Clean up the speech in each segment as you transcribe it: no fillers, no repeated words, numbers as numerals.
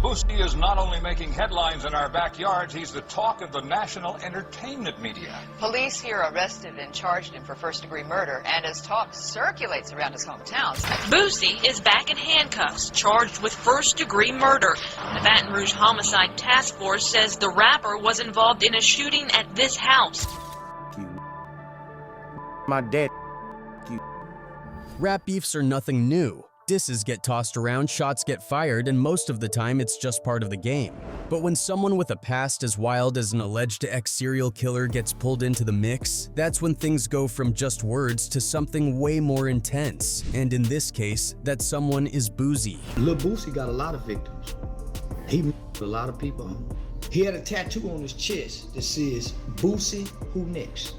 Boosie is not only making headlines in our backyards, he's the talk of the national entertainment media. Police here arrested and charged him for first-degree murder, and as talk circulates around his hometown. Boosie is back in handcuffs, charged with first-degree murder. The Baton Rouge Homicide Task Force says the rapper was involved in a shooting at this house. My dad. Rap beefs are nothing new. Disses get tossed around, shots get fired, and most of the time it's just part of the game. But when someone with a past as wild as an alleged ex-serial killer gets pulled into the mix, that's when things go from just words to something way more intense. And in this case, that someone is Boosie. Lil Boosie got a lot of victims. He a lot of people. He had a tattoo on his chest that says, Boosie, who next?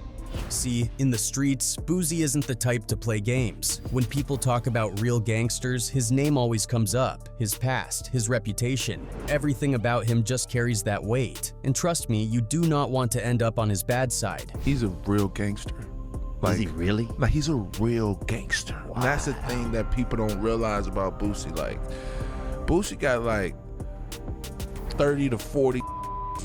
See, in the streets, Boosie isn't the type to play games. When people talk about real gangsters, his name always comes up. His past, his reputation, everything about him just carries that weight. And trust me, you do not want to end up on his bad side. He's a real gangster. Is he really? Like, he's a real gangster. Wow. And that's the thing that people don't realize about Boosie. Like, Boosie got like 30 to 40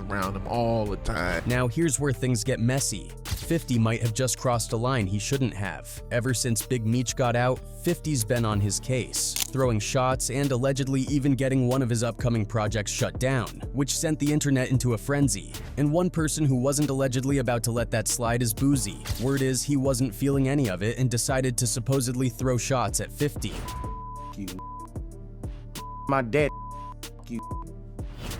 around him all the time. Now here's where things get messy. 50 might have just crossed a line he shouldn't have. Ever since Big Meech got out, 50's been on his case, throwing shots and allegedly even getting one of his upcoming projects shut down, which sent the internet into a frenzy. And one person who wasn't allegedly about to let that slide is Boosie. Word is he wasn't feeling any of it and decided to supposedly throw shots at 50. My dad.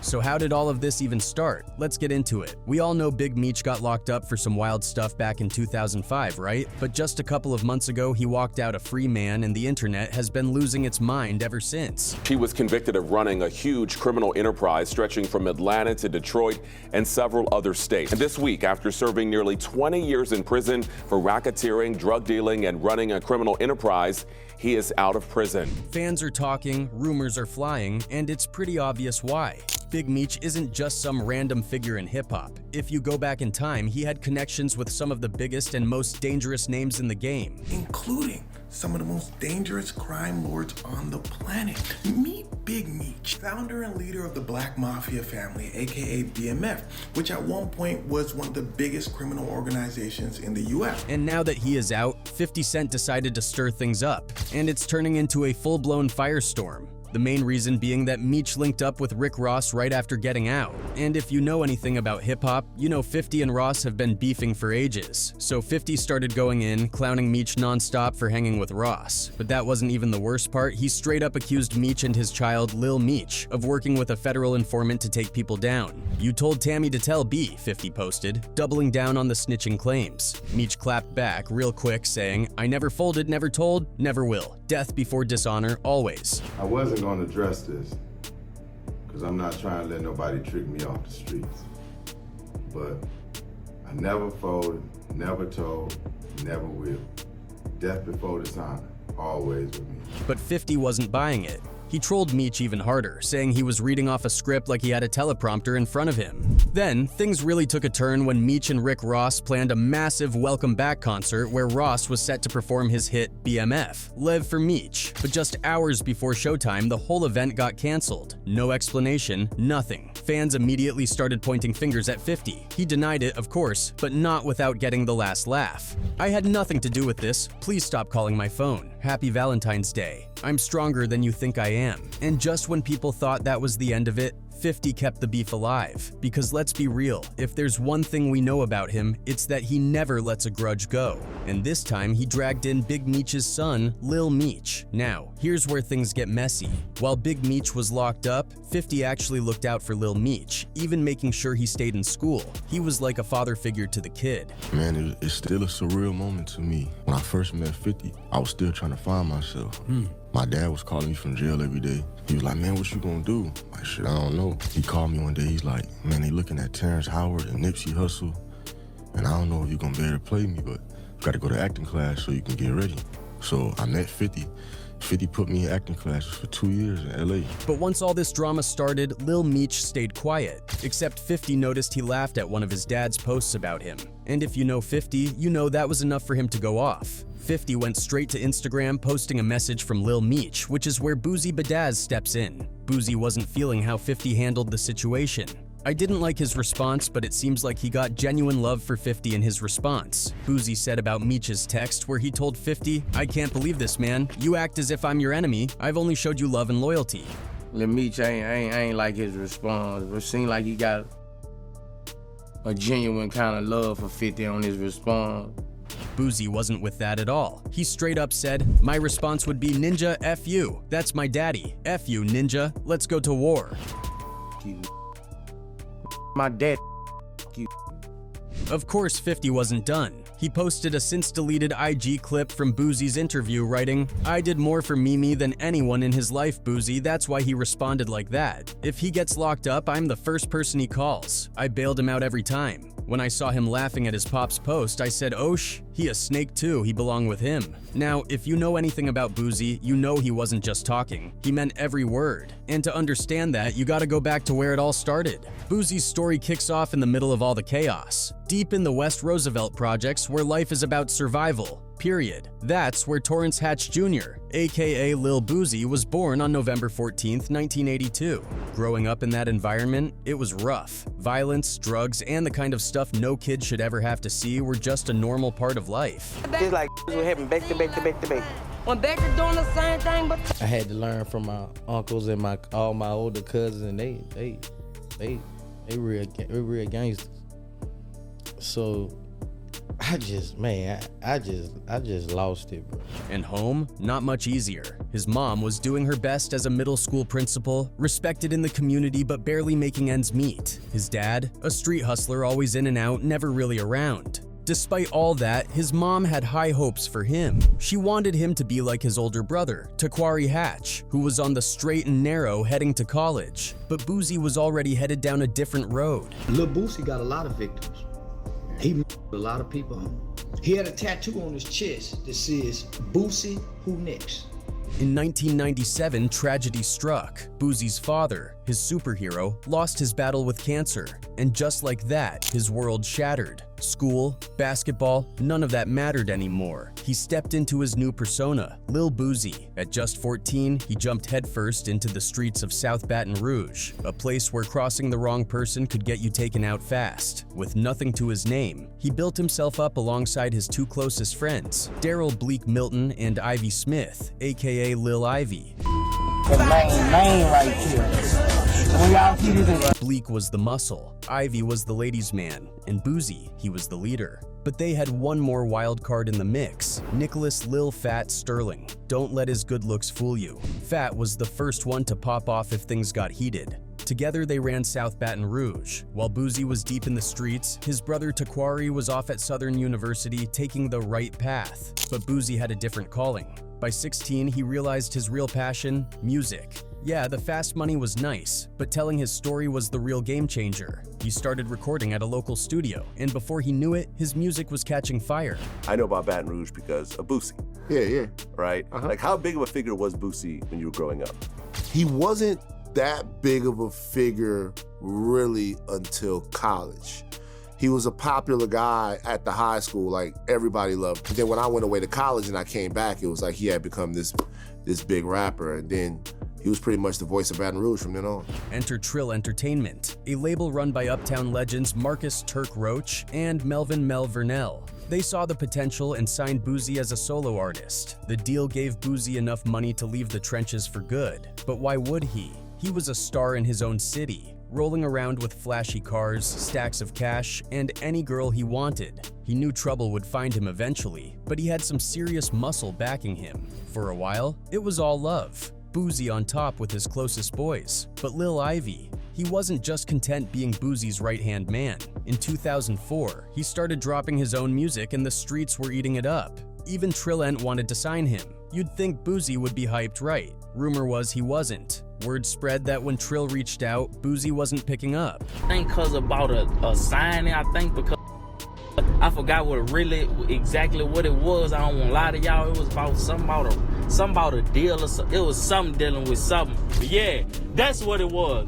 So how did all of this even start? Let's get into it. We all know Big Meech got locked up for some wild stuff back in 2005, right? But just a couple of months ago, he walked out a free man, and the internet has been losing its mind ever since. He was convicted of running a huge criminal enterprise stretching from Atlanta to Detroit and several other states. And this week, after serving nearly 20 years in prison for racketeering, drug dealing, and running a criminal enterprise, he is out of prison. Fans are talking, rumors are flying, and it's pretty obvious why. Big Meech isn't just some random figure in hip-hop. If you go back in time, he had connections with some of the biggest and most dangerous names in the game, including some of the most dangerous crime lords on the planet. Meet Big Meech, founder and leader of the Black Mafia family, aka BMF, which at one point was one of the biggest criminal organizations in the US. And now that he is out, 50 Cent decided to stir things up, and it's turning into a full-blown firestorm. The main reason being that Meech linked up with Rick Ross right after getting out. And if you know anything about hip-hop, you know 50 and Ross have been beefing for ages. So 50 started going in, clowning Meech non-stop for hanging with Ross. But that wasn't even the worst part. He straight up accused Meech and his child, Lil Meech, of working with a federal informant to take people down. You told Tammy to tell B, 50 posted, doubling down on the snitching claims. Meech clapped back real quick, saying, I never folded, never told, never will. Death before dishonor, always. I wasn't going to address this because I'm not trying to let nobody trick me off the streets. But I never folded, never told, never will. Death before dishonor, always with me. But 50 wasn't buying it. He trolled Meech even harder, saying he was reading off a script like he had a teleprompter in front of him. Then, things really took a turn when Meech and Rick Ross planned a massive welcome back concert where Ross was set to perform his hit BMF, Live for Meech. But just hours before showtime, the whole event got canceled. No explanation, nothing. Fans immediately started pointing fingers at 50. He denied it, of course, but not without getting the last laugh. I had nothing to do with this. Please stop calling my phone. Happy Valentine's Day. I'm stronger than you think I am. And just when people thought that was the end of it, 50 kept the beef alive. Because let's be real, if there's one thing we know about him, it's that he never lets a grudge go. And this time, he dragged in Big Meech's son, Lil Meech. Now, here's where things get messy. While Big Meech was locked up, 50 actually looked out for Lil Meech, even making sure he stayed in school. He was like a father figure to the kid. Man, it's still a surreal moment to me. When I first met 50, I was still trying to find myself. My dad was calling me from jail every day. He was like, man, what you gonna do? Like, shit, I don't know. He called me one day, he's like, man, they looking at Terrence Howard and Nipsey Hussle, and I don't know if you're gonna be able to play me, but you gotta go to acting class so you can get ready. So I met 50. 50 put me in acting classes for 2 years in LA. But once all this drama started, Lil Meech stayed quiet. Except 50 noticed he laughed at one of his dad's posts about him. And if you know 50, you know that was enough for him to go off. 50 went straight to Instagram posting a message from Lil Meech, which is where Boosie Badazz steps in. Boosie wasn't feeling how 50 handled the situation. I didn't like his response, but it seems like he got genuine love for 50 in his response. Boosie said about Meech's text where he told 50, "I can't believe this, man. You act as if I'm your enemy. I've only showed you love and loyalty." Lil Meech, I ain't like his response. It seemed like he got a genuine kind of love for 50 on his response. Boosie wasn't with that at all. He straight up said, "My response would be, Ninja, F you. That's my daddy. F you, Ninja. Let's go to war." My dad. Of course, 50 wasn't done. He posted a since-deleted IG clip from Boosie's interview writing, "I did more for Mimi than anyone in his life, Boosie. That's why he responded like that. If he gets locked up, I'm the first person he calls. I bailed him out every time. When I saw him laughing at his pop's post, I said, Osh, he a snake too, he belong with him." Now, if you know anything about Boosie, you know he wasn't just talking. He meant every word. And to understand that, you gotta go back to where it all started. Boosie's story kicks off in the middle of all the chaos. Deep in the West Roosevelt projects where life is about survival. Period. That's where Torrance Hatch Jr., aka Lil Boosie, was born on November 14th, 1982. Growing up in that environment, it was rough. Violence, drugs, and the kind of stuff no kid should ever have to see were just a normal part of life. It's like what happened back to back to back to back. When Becca doing the same thing, but I had to learn from my uncles and all my older cousins, and they real gangsters. So I just lost it, bro. And home, not much easier. His mom was doing her best as a middle school principal, respected in the community but barely making ends meet. His dad, a street hustler always in and out, never really around. Despite all that, his mom had high hopes for him. She wanted him to be like his older brother, Torrance Hatch, who was on the straight and narrow heading to college. But Boosie was already headed down a different road. Lil Boosie got a lot of victims. He a lot of people. He had a tattoo on his chest that says, Boosie, who next? In 1997, tragedy struck. Boosie's father, his superhero, lost his battle with cancer. And just like that, his world shattered. School, basketball, none of that mattered anymore. He stepped into his new persona, Lil Boosie. At just 14, he jumped headfirst into the streets of South Baton Rouge, a place where crossing the wrong person could get you taken out fast. With nothing to his name, he built himself up alongside his two closest friends, Daryl Bleak Milton and Ivy Smith, aka Lil Ivy. The main right here. When y'all see this, Bleak was the muscle, Ivy was the ladies' man, and Boosie, he was the leader. But they had one more wild card in the mix, Nicholas Lil Fat Sterling. Don't let his good looks fool you. Fat was the first one to pop off if things got heated. Together they ran South Baton Rouge. While Boosie was deep in the streets, his brother Taquari was off at Southern University taking the right path. But Boosie had a different calling. By 16, he realized his real passion, music. Yeah, the fast money was nice, but telling his story was the real game changer. He started recording at a local studio, and before he knew it, his music was catching fire. I know about Baton Rouge because of Boosie. Yeah. Right? Like, how big of a figure was Boosie when you were growing up? He wasn't that big of a figure really until college. He was a popular guy at the high school, like everybody loved him. Then when I went away to college and I came back, it was like he had become this big rapper, and then he was pretty much the voice of Baton Rouge from then on. Enter Trill Entertainment, a label run by Uptown legends Marcus Turk Roach and Melvin Mel Vernell. They saw the potential and signed Boosie as a solo artist. The deal gave Boosie enough money to leave the trenches for good. But why would he? He was a star in his own city, rolling around with flashy cars, stacks of cash, and any girl he wanted. He knew trouble would find him eventually, but he had some serious muscle backing him. For a while, it was all love. Boosie on top with his closest boys. But Lil Ivy, he wasn't just content being Boosie's right-hand man. In 2004, he started dropping his own music and the streets were eating it up. Even Trillent wanted to sign him. You'd think Boosie would be hyped right. Rumor was he wasn't. Word spread that when Trill reached out, Boosie wasn't picking up. I think because about a signing, I think because I forgot exactly what it was. I don't want to lie to y'all. It was about something about a deal or something. It was something dealing with something. But yeah, that's what it was.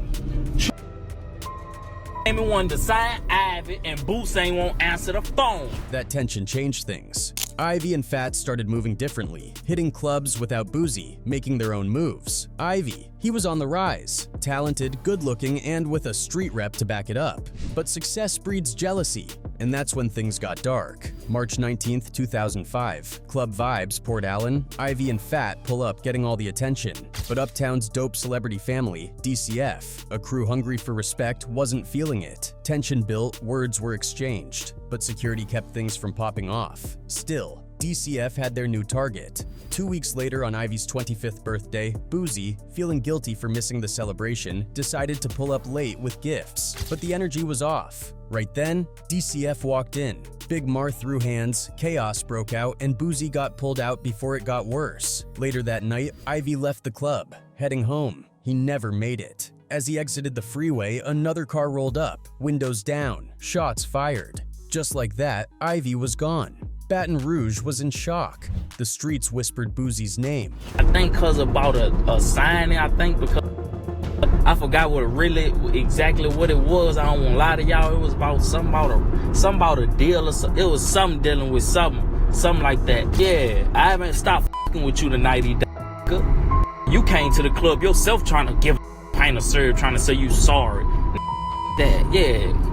Amy wanted to sign Ivy, and Boosie ain't won't answer the phone. That tension changed things. Ivy and Fat started moving differently, hitting clubs without Boosie, making their own moves. Ivy, he was on the rise, talented, good-looking, and with a street rep to back it up. But success breeds jealousy, and that's when things got dark. March 19th, 2005, Club Vibes, Port Allen, Ivy and Fat pull up getting all the attention. But Uptown's dope celebrity family, DCF, a crew hungry for respect, wasn't feeling it. Tension built, words were exchanged, but security kept things from popping off. Still, DCF had their new target. 2 weeks later, on Ivy's 25th birthday, Boosie, feeling guilty for missing the celebration, decided to pull up late with gifts. But the energy was off. Right then, DCF walked in. Big Mar threw hands, chaos broke out, and Boosie got pulled out before it got worse. Later that night, Ivy left the club, heading home. He never made it. As he exited the freeway, another car rolled up, windows down, shots fired. Just like that, Ivy was gone. Baton Rouge was in shock. The streets whispered Boosie's name. I think because about a signing, I think because I forgot exactly what it was. I don't want to lie to y'all. It was about something about a deal or something. It was something dealing with something like that. Yeah, I haven't stopped fucking with you tonight, You came to the club yourself trying to give a pint of syrup, trying to say you sorry. That, yeah.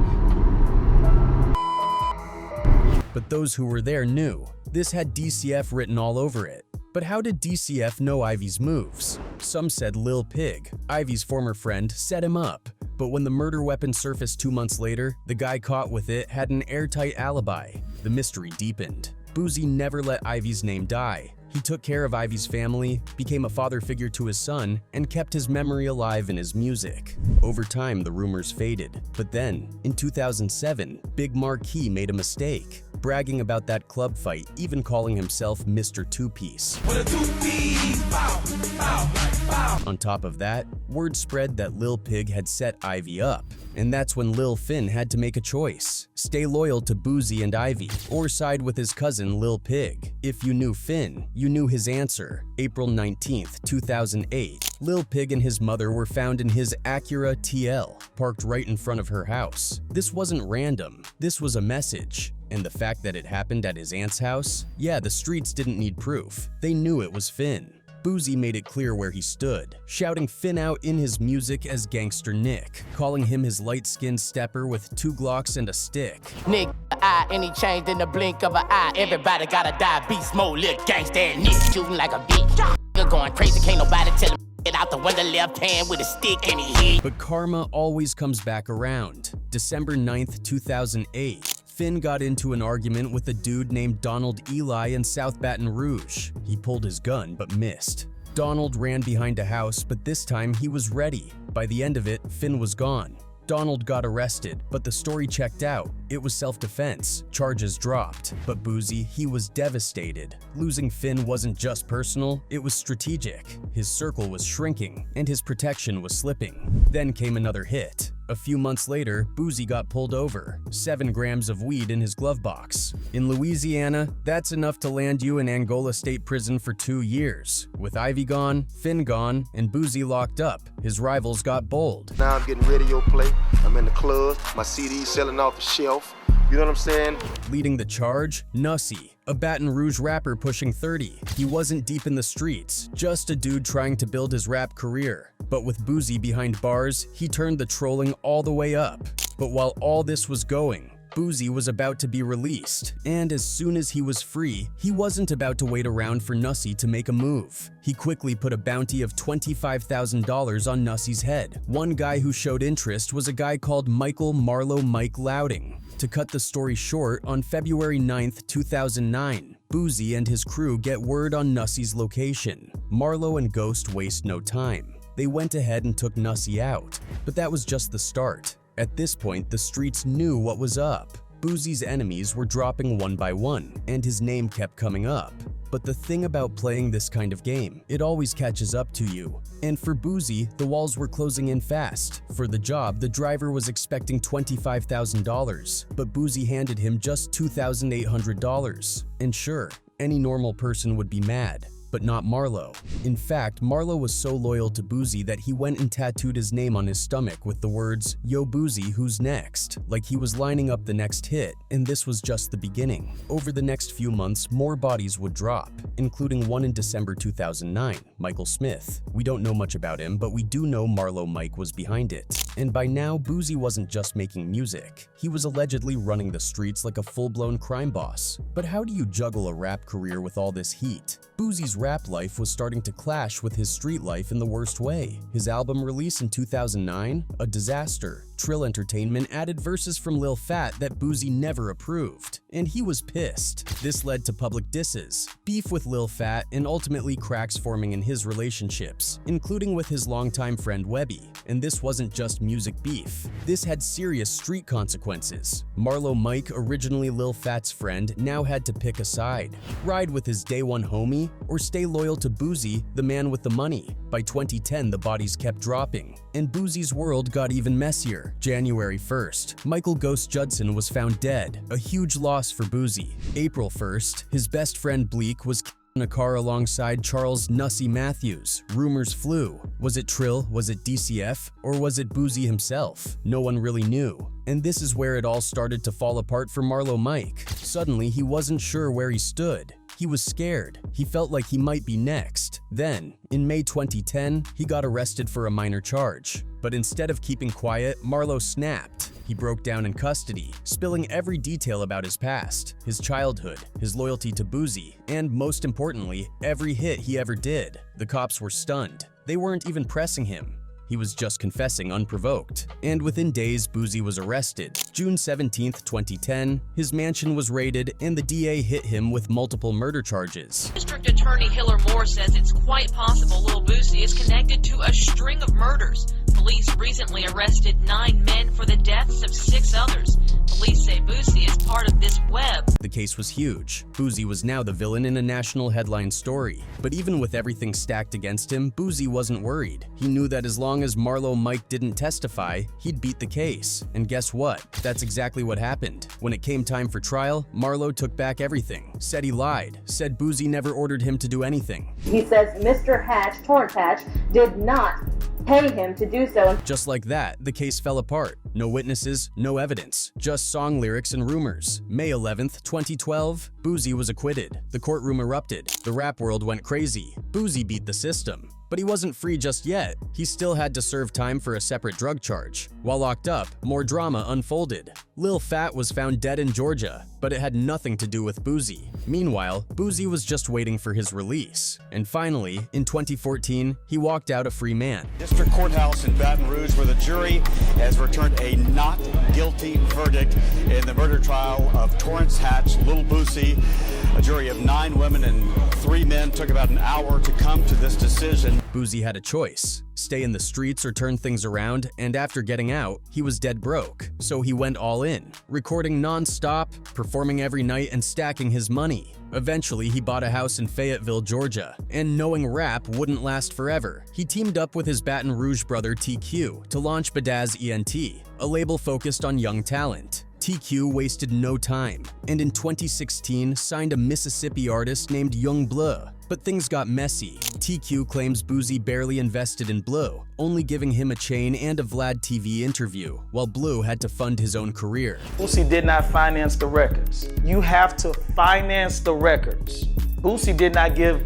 But those who were there knew. This had DCF written all over it. But how did DCF know Ivy's moves? Some said Lil Pig, Ivy's former friend, set him up. But when the murder weapon surfaced 2 months later, the guy caught with it had an airtight alibi. The mystery deepened. Boosie never let Ivy's name die. He took care of Ivy's family, became a father figure to his son, and kept his memory alive in his music. Over time, the rumors faded. But then, in 2007, Big Marquis made a mistake, bragging about that club fight, even calling himself Mr. Two-Piece. On top of that, word spread that Lil Pig had set Ivy up. And that's when Lil Finn had to make a choice. Stay loyal to Boosie and Ivy, or side with his cousin Lil Pig. If you knew Finn, you knew his answer. April 19th, 2008. Lil Pig and his mother were found in his Acura TL, parked right in front of her house. This wasn't random. This was a message. And the fact that it happened at his aunt's house? Yeah, the streets didn't need proof. They knew it was Finn. Boosie made it clear where he stood, shouting Finn out in his music as Gangster Nick, calling him his light-skinned stepper with 2 Glocks and a stick. Nick, and he changed in the blink of an eye. Everybody gotta die, beast mode, little gangster and Nick shooting like a beat. Going crazy, can't nobody tell him get out the window left hand with a stick and he hit. But karma always comes back around. December 9th, 2008. Finn got into an argument with a dude named Donald Eli in South Baton Rouge. He pulled his gun but missed. Donald ran behind a house, but this time he was ready. By the end of it, Finn was gone. Donald got arrested, but the story checked out. It was self-defense. Charges dropped. But Boosie, he was devastated. Losing Finn wasn't just personal, it was strategic. His circle was shrinking, and his protection was slipping. Then came another hit. A few months later, Boosie got pulled over. 7 grams of weed in his glove box. In Louisiana, that's enough to land you in Angola State Prison for 2 years. With Ivy gone, Finn gone, and Boosie locked up, his rivals got bold. Now I'm getting radio play. I'm in the club. My CD's selling off the shelf. You know what I'm saying? Leading the charge, Nussie, a Baton Rouge rapper pushing 30. He wasn't deep in the streets, just a dude trying to build his rap career. But with Boosie behind bars, he turned the trolling all the way up. But while all this was going, Boosie was about to be released, and as soon as he was free, he wasn't about to wait around for Nussie to make a move. He quickly put a bounty of $25,000 on Nussie's head. One guy who showed interest was a guy called Michael Marlowe Mike Louding. To cut the story short, on February 9th, 2009, Boosie and his crew get word on Nussie's location. Marlowe and Ghost waste no time. They went ahead and took Nussie out, but that was just the start. At this point, the streets knew what was up. Boosie's enemies were dropping one by one, and his name kept coming up. But the thing about playing this kind of game, it always catches up to you. And for Boosie, the walls were closing in fast. For the job, the driver was expecting $25,000, but Boosie handed him just $2,800. And sure, any normal person would be mad. but not Marlo. In fact, Marlo was so loyal to Boosie that he went and tattooed his name on his stomach with the words, "Yo Boosie, who's next?" like he was lining up the next hit, and this was just the beginning. Over the next few months, more bodies would drop, including one in December 2009, Michael Smith. We don't know much about him, but we do know Marlo Mike was behind it. And by now, Boosie wasn't just making music. He was allegedly running the streets like a full-blown crime boss. But how do you juggle a rap career with all this heat? Boosie's rap life was starting to clash with his street life in the worst way. His album release in 2009, a disaster. Trill Entertainment added verses from Lil Fat that Boosie never approved, and he was pissed. This led to public disses, beef with Lil Fat, and ultimately cracks forming in his relationships, including with his longtime friend Webby. And this wasn't just music beef. This had serious street consequences. Marlo Mike, originally Lil Fat's friend, now had to pick a side. Ride with his day one homie, or stay loyal to Boosie, the man with the money. By 2010, the bodies kept dropping, and Boosie's world got even messier. January 1st, Michael Ghost Judson was found dead, a huge loss for Boosie. April 1st, his best friend Bleak was in a car alongside Charles Nussy Matthews. Rumors flew. Was it Trill? Was it DCF? Or was it Boosie himself? No one really knew. And this is where it all started to fall apart for Marlo Mike. Suddenly, he wasn't sure where he stood. He was scared. He felt like he might be next. Then, in May 2010, he got arrested for a minor charge. But instead of keeping quiet, Marlo snapped. He broke down in custody, spilling every detail about his past, his childhood, his loyalty to Boosie, and most importantly, every hit he ever did. The cops were stunned. They weren't even pressing him. He was just confessing unprovoked. And within days, Boosie was arrested. June 17, 2010, his mansion was raided and the DA hit him with multiple murder charges. District Attorney Hiller Moore says it's quite possible Lil Boosie is connected to a string of murders. Police recently arrested 9 men for the deaths of 6 others. Police say Boosie is part of this web. The case was huge. Boosie was now the villain in a national headline story. But even with everything stacked against him, Boosie wasn't worried. He knew that as long as Marlo Mike didn't testify, he'd beat the case. And guess what? That's exactly what happened. When it came time for trial, Marlo took back everything, said he lied, said Boosie never ordered him to do anything. He says Mr. Hatch, Torrance Hatch, did not pay him to do so. Just like that, the case fell apart. No witnesses, no evidence, just song lyrics and rumors. May 11th, 2012, Boosie was acquitted. The courtroom erupted. The rap world went crazy. Boosie beat the system. But he wasn't free just yet. He still had to serve time for a separate drug charge. While locked up, more drama unfolded. Lil Fat was found dead in Georgia, but it had nothing to do with Boosie. Meanwhile, Boosie was just waiting for his release. And finally, in 2014, he walked out a free man. District Courthouse in Baton Rouge, where the jury has returned a not guilty verdict in the murder trial of Torrance Hatch, Lil Boosie. A jury of 9 women and 3 men took about an hour to come to this decision. Boosie had a choice. Stay in the streets or turn things around, and after getting out, he was dead broke. So he went all in, recording non-stop, performing every night, and stacking his money. Eventually, he bought a house in Fayetteville, Georgia, and knowing rap wouldn't last forever, he teamed up with his Baton Rouge brother TQ to launch Badaz ENT, a label focused on young talent. TQ wasted no time, and in 2016 signed a Mississippi artist named Young Bleu. But things got messy. TQ claims Boosie barely invested in Bleu, only giving him a chain and a Vlad TV interview, while Bleu had to fund his own career. Boosie did not finance the records. You have to finance the records. Boosie did not give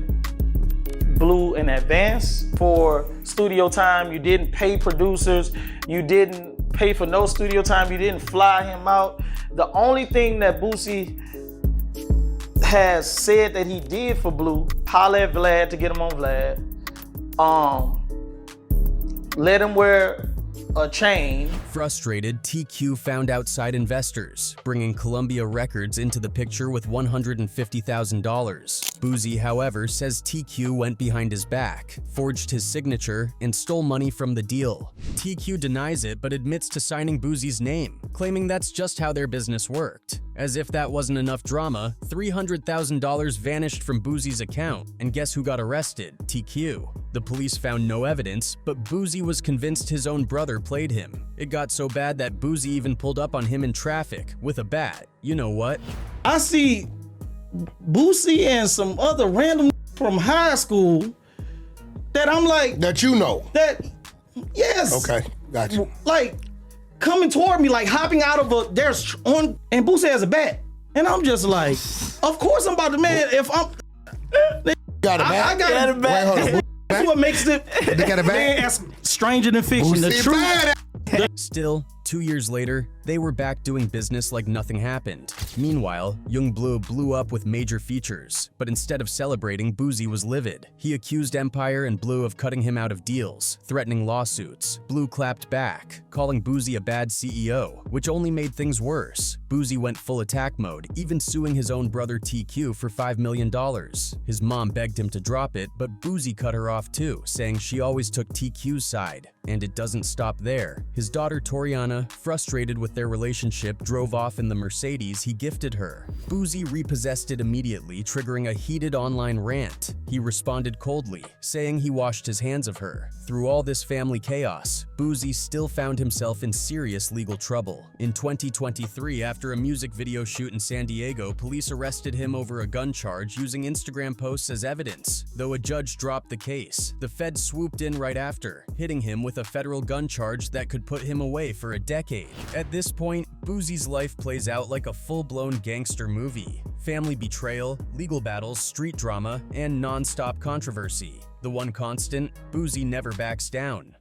Bleu an advance for studio time. You didn't pay producers. You didn't pay for no studio time. You didn't fly him out. The only thing that Boosie has said that he did for Bleu, holler at Vlad to get him on Vlad. Let him wear a chain. Frustrated, TQ found outside investors, bringing Columbia Records into the picture with $150,000. Boosie, however, says TQ went behind his back, forged his signature, and stole money from the deal. TQ denies it but admits to signing Boosie's name, claiming that's just how their business worked. As if that wasn't enough drama, $300,000 vanished from Boosie's account, and guess who got arrested? TQ. The police found no evidence, but Boosie was convinced his own brother played him. It got so bad that Boosie even pulled up on him in traffic with a bat. You know what? I see Boosie and some other random from high school that I'm like that you know. That yes. Okay, got you. Like coming toward me, like hopping out of and Boosie has a bat. And I'm just like, of course I'm about to, man, if I'm got a bat. I got a bat. Wait, hold on. That's what makes it They got a bat? man, that's stranger than fiction. The truth. Still, 2 years later, they were back doing business like nothing happened. Meanwhile, Young Blue blew up with major features, but instead of celebrating, Boosie was livid. He accused Empire and Blue of cutting him out of deals, threatening lawsuits. Blue clapped back, calling Boosie a bad CEO, which only made things worse. Boosie went full attack mode, even suing his own brother TQ for $5 million. His mom begged him to drop it, but Boosie cut her off too, saying she always took TQ's side. And it doesn't stop there. His daughter Toriana, frustrated with their relationship, drove off in the Mercedes he gifted her. Boosie repossessed it immediately, triggering a heated online rant. He responded coldly, saying he washed his hands of her. Through all this family chaos, Boosie still found himself in serious legal trouble. In 2023, after a music video shoot in San Diego, police arrested him over a gun charge using Instagram posts as evidence. Though a judge dropped the case, the feds swooped in right after, hitting him with a federal gun charge that could put him away for a decade. At this point, Boosie's life plays out like a full-blown gangster movie. Family betrayal, legal battles, street drama, and non-stop controversy. The one constant, Boosie never backs down.